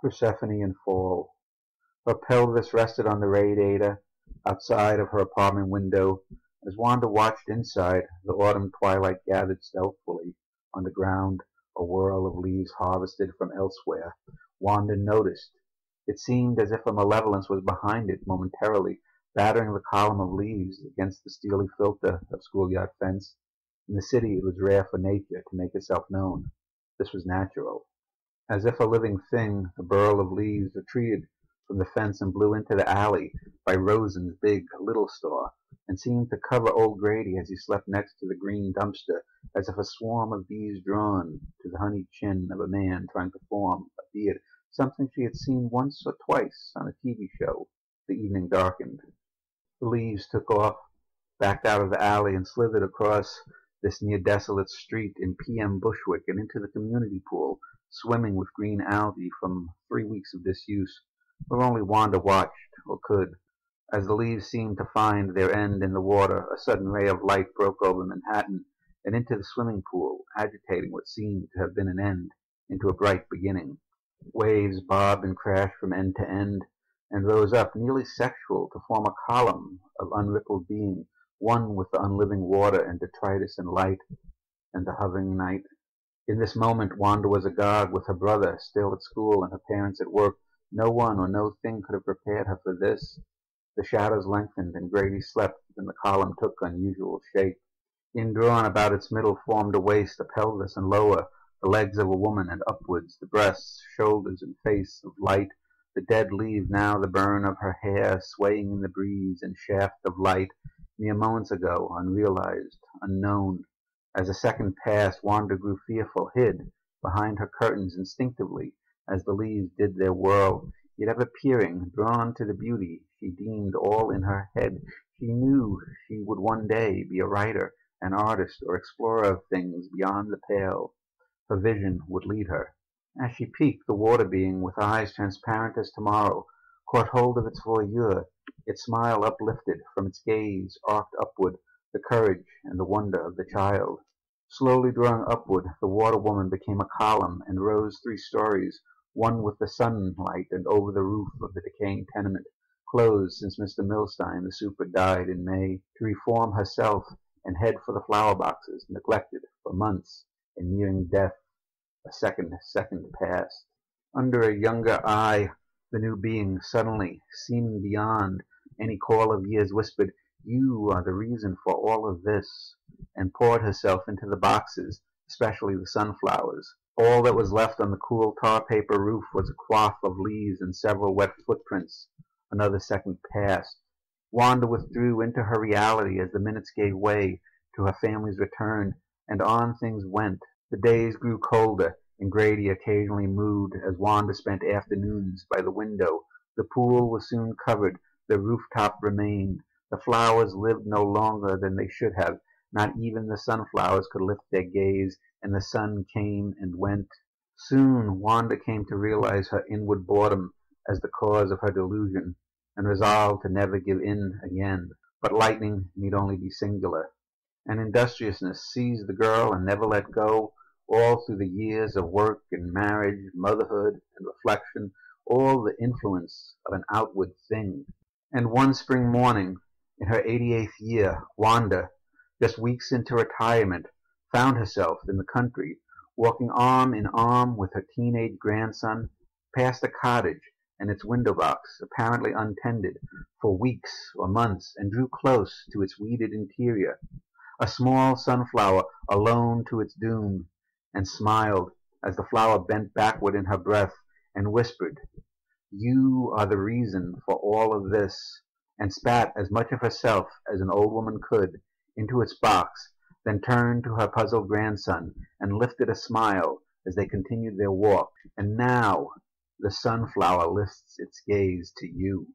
Persephone in Fall. Her pelvis rested on the radiator outside of her apartment window. As Wanda watched inside, the autumn twilight gathered stealthily on the ground, a whirl of leaves harvested from elsewhere. Wanda noticed. It seemed as if a malevolence was behind it momentarily, battering the column of leaves against the steely filter of schoolyard fence. In the city it was rare for nature to make itself known. This was natural. As if a living thing, a burl of leaves retreated from the fence and blew into the alley by Rosen's big little store, and seemed to cover old Grady as he slept next to the green dumpster, as if a swarm of bees drawn to the honeyed chin of a man trying to form a beard, something she had seen once or twice on a TV show. The evening darkened. The leaves took off, backed out of the alley, and slithered across this near-desolate street in P.M. Bushwick and into the community pool, swimming with green algae from 3 weeks of disuse, where only Wanda watched, or could. As the leaves seemed to find their end in the water, a sudden ray of light broke over Manhattan and into the swimming pool, agitating what seemed to have been an end into a bright beginning. Waves bobbed and crashed from end to end, and rose up, nearly sexual, to form a column of unrippled being, one with the unliving water and detritus and light and the hovering night. In this moment Wanda was agog, with her brother still at school and her parents at work. No one or no thing could have prepared her for this. The shadows lengthened, and Grady slept, and the column took unusual shape. Indrawn about its middle formed a waist, a pelvis, and lower, the legs of a woman, and upwards, the breasts, shoulders, and face of light. The dead leave now the burn of her hair, swaying in the breeze, and shaft of light, mere moments ago, unrealized, unknown. As a second passed, Wanda grew fearful, hid behind her curtains instinctively, as the leaves did their whirl, yet ever peering, drawn to the beauty she deemed all in her head. She knew she would one day be a writer, an artist, or explorer of things beyond the pale. Her vision would lead her. As she peeked, the water being, with eyes transparent as tomorrow, caught hold of its voyeur, its smile uplifted, from its gaze arced upward, the courage and the wonder of the child. Slowly drawing upward, the water woman became a column and rose 3 stories, one with the sunlight and over the roof of the decaying tenement, closed since Mr. Milstein, the super, died in May, to reform herself and head for the flower boxes, neglected for months and nearing death. A second passed. Under a younger eye, the new being, suddenly, seeming beyond any call of years, whispered, "You are the reason for all of this," and poured herself into the boxes, especially the sunflowers. All that was left on the cool tar-paper roof was a coif of leaves and several wet footprints. Another second passed. Wanda withdrew into her reality as the minutes gave way to her family's return, and on things went. The days grew colder, and Grady occasionally moved as Wanda spent afternoons by the window. The pool was soon covered, the rooftop remained. The flowers lived no longer than they should have. Not even the sunflowers could lift their gaze, and the sun came and went. Soon Wanda came to realize her inward boredom as the cause of her delusion, and resolved to never give in again. But lightning need only be singular. An industriousness seized the girl and never let go, all through the years of work and marriage, motherhood and reflection, all the influence of an outward thing. And one spring morning, in her 88th year, Wanda, just weeks into retirement, found herself in the country, walking arm in arm with her teenage grandson, past a cottage and its window box, apparently untended, for weeks or months, and drew close to its weeded interior, a small sunflower alone to its doom, and smiled as the flower bent backward in her breath and whispered, "You are the reason for all of this," and spat as much of herself as an old woman could into its box, then turned to her puzzled grandson and lifted a smile as they continued their walk. "And now the sunflower lifts its gaze to you."